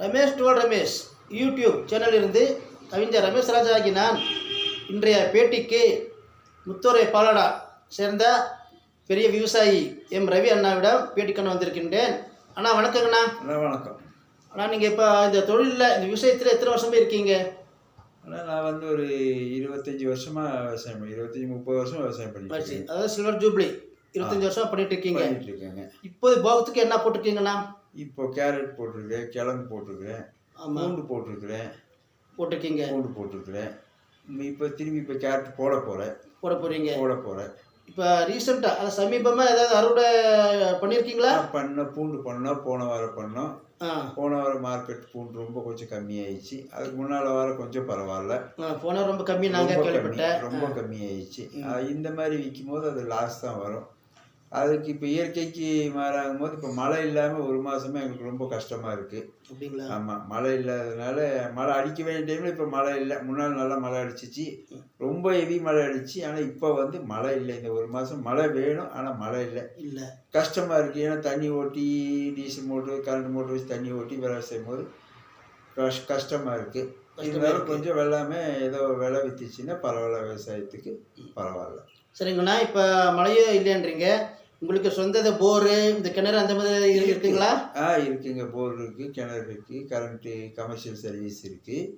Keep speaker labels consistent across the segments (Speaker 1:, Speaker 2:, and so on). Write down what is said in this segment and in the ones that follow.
Speaker 1: Ramesh twelve Ramesh YouTube சேனலிலிருந்து கவிஞர் ரமேஷ் ராஜா ஆகி நான் இன்றைய பேட்டிக்கு முத்தோரை பாலடா சேர்ந்த பெரிய விவசாயி எம் ரவி அண்ணாவிடம் பேட்டிக்கண்ண வந்திருக்கின்றேன். அண்ணா வணக்கங்கண்ணா.
Speaker 2: வணக்கம்
Speaker 1: அண்ணா. நீங்கள் இப்போ இந்த தொழிலில் இந்த விஷயத்தில் எத்தனை வருஷமே இருக்கீங்க?
Speaker 2: ஆனால் நான் வந்து ஒரு 25 வருஷமாக விவசாயம் 25-30 வருஷம் விவசாயம் பண்ணிட்டு,
Speaker 1: அதாவது சில்வர் ஜூப்ளி 25 வருஷம் பண்ணிட்டு இருக்கீங்க. இப்போது போகத்துக்கு என்ன போட்டிருக்கீங்கண்ணா? இப்போ
Speaker 2: கேரட் போட்டிருக்கேன், கிழங்கு போட்டிருக்கிறேன், பூண்டு போட்டிருக்கிறேன். பூண்டு போட்டிருக்கிறேன். இப்போ திரும்பி இப்போ கேரட் போட போகிறேன்.
Speaker 1: இப்போ ரீசெண்டாக அதை சமீபமாக ஏதாவது அறுவடை பண்ணியிருக்கீங்களா?
Speaker 2: பூண்டு பண்ணோம், போன வாரம் பண்ணோம். போன வாரம் மார்க்கெட் பூண்டு ரொம்ப கொஞ்சம் கம்மியாயிடுச்சு. அதுக்கு முன்னால் வாரம் கொஞ்சம் பரவாயில்ல.
Speaker 1: போன ரொம்ப கம்மி, நாங்கள் கேள்விப்பட்டேன்.
Speaker 2: ரொம்ப கம்மியாயிடுச்சு. இந்த மாதிரி விற்கும் போது அது லாஸ் தான் வரும். அதுக்கு இப்போ இயற்கைக்கு மாறாகும் போது இப்போ மழை இல்லாமல் ஒரு மாதமே எங்களுக்கு ரொம்ப கஷ்டமாக இருக்குது.
Speaker 1: அப்படிங்களா?
Speaker 2: ஆமாம், மழை இல்லாததுனால மழை அடிக்க வேண்டிய டைமில் இப்போ மழை இல்லை. முன்னால் நல்லா மழை அடிச்சிச்சு, ரொம்ப ஹெவி மழை அடிச்சு. ஆனால் இப்போ வந்து மழை இல்லை. இந்த ஒரு மாதம் மழை வேணும், ஆனால் மழை இல்லை. கஷ்டமாக இருக்குது. ஏன்னா தண்ணி ஓட்டி, டீசல் மோட்ரு, கரண்ட் மோட்ரு வச்சு தண்ணி ஓட்டி வேலை செய்யும் போது கஷ்டமாக இருக்குது. இருந்தாலும் கொஞ்சம் வெள்ளாமே ஏதோ விலை விற்றுச்சுன்னா பரவாயில்ல, விவசாயத்துக்கு பரவாயில்ல.
Speaker 1: சரிங்கண்ணா. இப்போ மழையே இல்லைன்றீங்க, உங்களுக்கு சொந்த போரு, இந்த கிணறு அந்த மாதிரி இருக்குங்களா?
Speaker 2: இருக்குங்க. போர் இருக்குது, கிணறு இருக்குது, கரண்ட்டு கமர்ஷியல் சர்வீஸ் இருக்குது,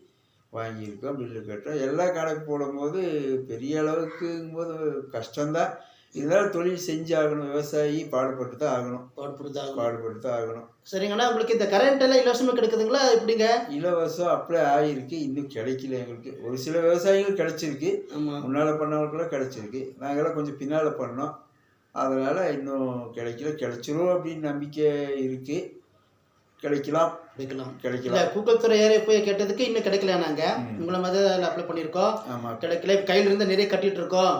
Speaker 2: வாங்கியிருக்கோம், பில்லு கட்டுறோம். எல்லாம் கணக்கு போடும்போது பெரிய அளவுக்குங்கும் போது கஷ்டம்தான். இருந்தாலும் தொழில் செஞ்சாகணும். விவசாயி பாடுபட்டு தான் ஆகணும்.
Speaker 1: சரிங்கண்ணா. உங்களுக்கு இந்த கரண்ட் எல்லாம் இலவசமாக கிடைக்குதுங்களா? எப்படிங்க?
Speaker 2: இலவசம் அப்ளை ஆகிருக்கு, இன்னும் கிடைக்கல எங்களுக்கு. ஒரு சில விவசாயிகள் கிடைச்சிருக்கு, முன்னால் பண்ணவங்களுக்குலாம் கிடைச்சிருக்கு. நாங்கள்லாம் கொஞ்சம் பின்னால் பண்ணோம், அதனால் இன்னும் கிடைக்கல. கிடைச்சிரும் அப்படின்னு நம்பிக்கை இருக்குது. கிடைக்கலாம்.
Speaker 1: கூக்கல்துறை ஏரியா போய் கேட்டதுக்கு இன்னும் கிடைக்கல. நாங்கள் உங்களை மாதிரி அப்ளை பண்ணியிருக்கோம். கிடைக்கல. கையில இருந்து நிறைய கட்டிட்டு இருக்கோம்.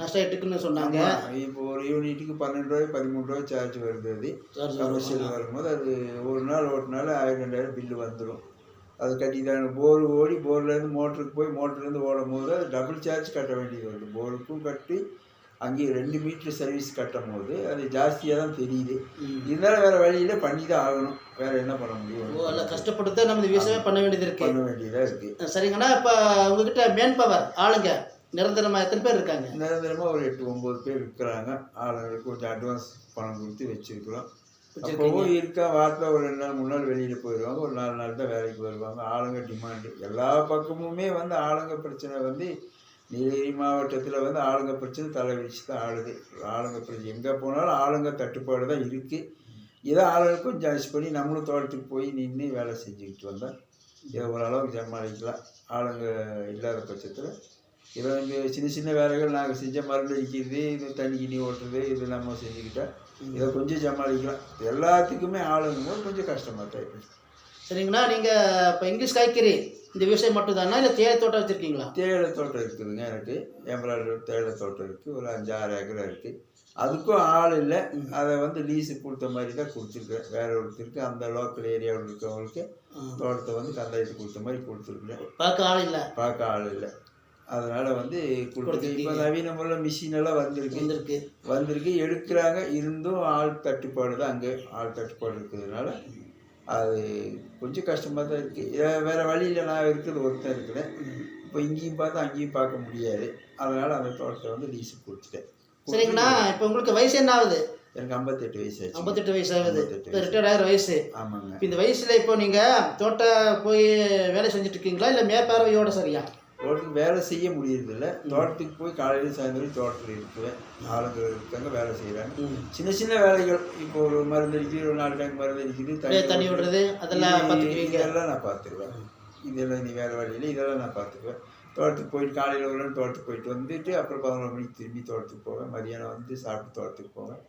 Speaker 1: நஷ்டம் ஆயிட்டுக்குன்னு சொன்னாங்க.
Speaker 2: இப்போ ஒரு யூனிட்டுக்கு 12 ரூபாய் 13 ரூபாய் சார்ஜ் வருது. அது கமர்ஷியல் வரும்போது அது ஒரு நாள் ஓட்டினால 1000-2000 பில்லு வந்துடும். அது கட்டி தான் போர் ஓடி, போர்லேருந்து மோட்டருக்கு போய், மோட்டர்லேருந்து ஓடும் போது அது டபுள் சார்ஜ் கட்ட வேண்டியது வருது. போருக்கும் கட்டி அங்கேயும் 2 மீட்டர் சர்வீஸ் கட்டும் போது அது ஜாஸ்தியாக தான் தெரியுது. இருந்தாலும் வேறு வழியில் பண்ணி தான் ஆகணும். வேறு என்ன பண்ண முடியும்?
Speaker 1: கஷ்டப்பட்டு தான் நம்ம விவசாயம் பண்ண வேண்டியதாக இருக்குது. சரிங்கண்ணா. இப்போ உங்ககிட்ட மேன் பவர் ஆளுங்க நிரந்தரமாக எத்தனை பேர் இருக்காங்க?
Speaker 2: நிரந்தரமாக ஒரு 8-9 பேர் இருக்கிறாங்க. ஆளுங்களுக்கு கொஞ்சம் அட்வான்ஸ் பணம் கொடுத்து வச்சுருக்கிறோம். அப்போவும் இருக்கா, வாரத்தில் ஒரு 2 நாள் 3 நாள் வெளியில் போயிடுவாங்க. ஒரு 4 நாள் தான் வேலைக்கு வருவாங்க. ஆளுங்க டிமாண்டு எல்லா பக்கமுமே வந்து ஆளுங்க பிரச்சனை வந்து நீலகிரி மாவட்டத்தில் வந்து ஆளுங்க பிரச்சனை தலைவிரிச்சு தான் ஆளுது. ஆளுங்க பிரச்சனை எங்கே போனாலும் ஆளுங்க தட்டுப்பாடு தான் இருக்குது. இதை ஆளுங்களுக்கும் ஜாஸ்தி பண்ணி நம்மளும் தோட்டத்துக்கு போய் நின்று வேலை செஞ்சுக்கிட்டு வந்தால் இதை ஓரளவுக்கு சமாளிக்கலாம். ஆளுங்க இல்லாத பட்சத்தில் இதை வந்து சின்ன சின்ன வேலைகள் நாங்கள் செஞ்ச மருந்து அடிக்கிறது, இது தண்ணி கிண்ணி ஓட்டுறது, இது நம்ம செஞ்சுக்கிட்டால் இதை கொஞ்சம் சமாளிக்கலாம். எல்லாத்துக்குமே ஆளுங்க கொஞ்சம் கஷ்டமாக தான் இருக்குது.
Speaker 1: சரிங்கண்ணா. நீங்கள் இப்போ இங்கிலீஷ் காய்கறி இந்த விவசாயம் மட்டும் தானா, இல்லை தேயிலை தோட்டம் வச்சுருக்கீங்களா?
Speaker 2: தேயிலை தோட்டம் இருக்குதுங்க. எனக்கு எம்ப்ராய்டரி தேயிலை தோட்டம் இருக்குது. ஒரு 5-6 ஏக்கர் இருக்குது. அதுக்கும் ஆள் இல்லை. அதை வந்து லீஸுக்கு கொடுத்த மாதிரி தான் கொடுத்துருக்கேன். வேற ஒருத்தருக்கு அந்த லோக்கல் ஏரியாவில் இருக்கவங்களுக்கு தோட்டத்தை வந்து கந்தாயத்துக்கு கொடுத்த மாதிரி கொடுத்துருக்குறேன். பார்க்க ஆள் இல்லை. அதனால் வந்து கொடுத்து இப்போ நவீன முறையில் மிஷினெல்லாம் வந்திருக்கு எடுக்கிறாங்க. இருந்தும் ஆள் தட்டுப்பாடு தான். அங்கே ஆள் தட்டுப்பாடு இருக்கிறதுனால அது கொஞ்சம் கஷ்டமாக தான் இருக்குது. வேறு வழியில் நான் இருக்கிறது ஒருத்தர் இருக்கிறேன். இப்போ இங்கேயும் பார்த்தா அங்கேயும் பார்க்க முடியாது. அதனால் அந்த தோட்டத்தை வந்து லீஸுக்கு கொடுத்துட்டேன்.
Speaker 1: சரிங்கண்ணா. இப்போ உங்களுக்கு வயசு என்ன ஆகுது?
Speaker 2: எனக்கு 58 வயசு ஆச்சு.
Speaker 1: 58 வயசு ஆகுது. இப்போ ரிட்டையர்ட் ஆகிற வயசு.
Speaker 2: ஆமாங்க.
Speaker 1: இப்போ இந்த வயசில் இப்போ நீங்கள் தோட்டம் போய் வேலை செஞ்சுட்டு இருக்கீங்களா, இல்லை மேற்பார்வையோட? சரியா,
Speaker 2: தோட்டத்துக்கு வேலை செய்ய முடியறதில்ல. தோட்டத்துக்கு போய் காலையில் சாயந்தரம் தோட்டத்தில் இருக்குவேன். ஆளுங்க இருக்காங்க, வேலை செய்கிறாங்க. சின்ன சின்ன வேலைகள். இப்போ ஒரு மருந்து அடிக்குது, ஒரு 4 டேங்க் மருந்து அடிக்குது,
Speaker 1: தண்ணி விடுறது, அதெல்லாம்
Speaker 2: இதெல்லாம் நான் பார்த்துக்குவேன். இதெல்லாம் நீ வேறு வழியில் இதெல்லாம் நான் பார்த்துக்குவேன். தோட்டத்துக்கு போயிட்டு காலையில் ஒரு நாள் தோட்டத்துக்கு போயிட்டு வந்துட்டு அப்புறம் 11 மணிக்கு திரும்பி தோட்டத்துக்கு போவேன். மதியானம் வந்து சாப்பிட்டு தோட்டத்துக்கு போவேன்.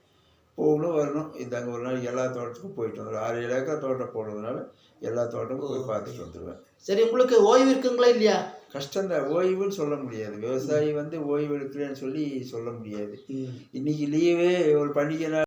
Speaker 2: போகணும் வரணும். இதாங்க ஒரு நாளைக்கு எல்லா தோட்டத்துக்கும் போயிட்டு வந்துடுவேன். 6-7 ஏக்கர் தோட்டம் போடுறதுனால எல்லா தோட்டமும் போய் பார்த்துட்டு வந்துடுவேன்.
Speaker 1: சரி, உங்களுக்கு ஓய்வு இருக்குங்களா இல்லையா?
Speaker 2: கஷ்டம்தான். ஓய்வுன்னு சொல்ல முடியாது. விவசாயி வந்து ஓய்வு எடுக்கிறேன்னு சொல்ல முடியாது. இன்னைக்கு லீவு, ஒரு பண்டிகை நாள்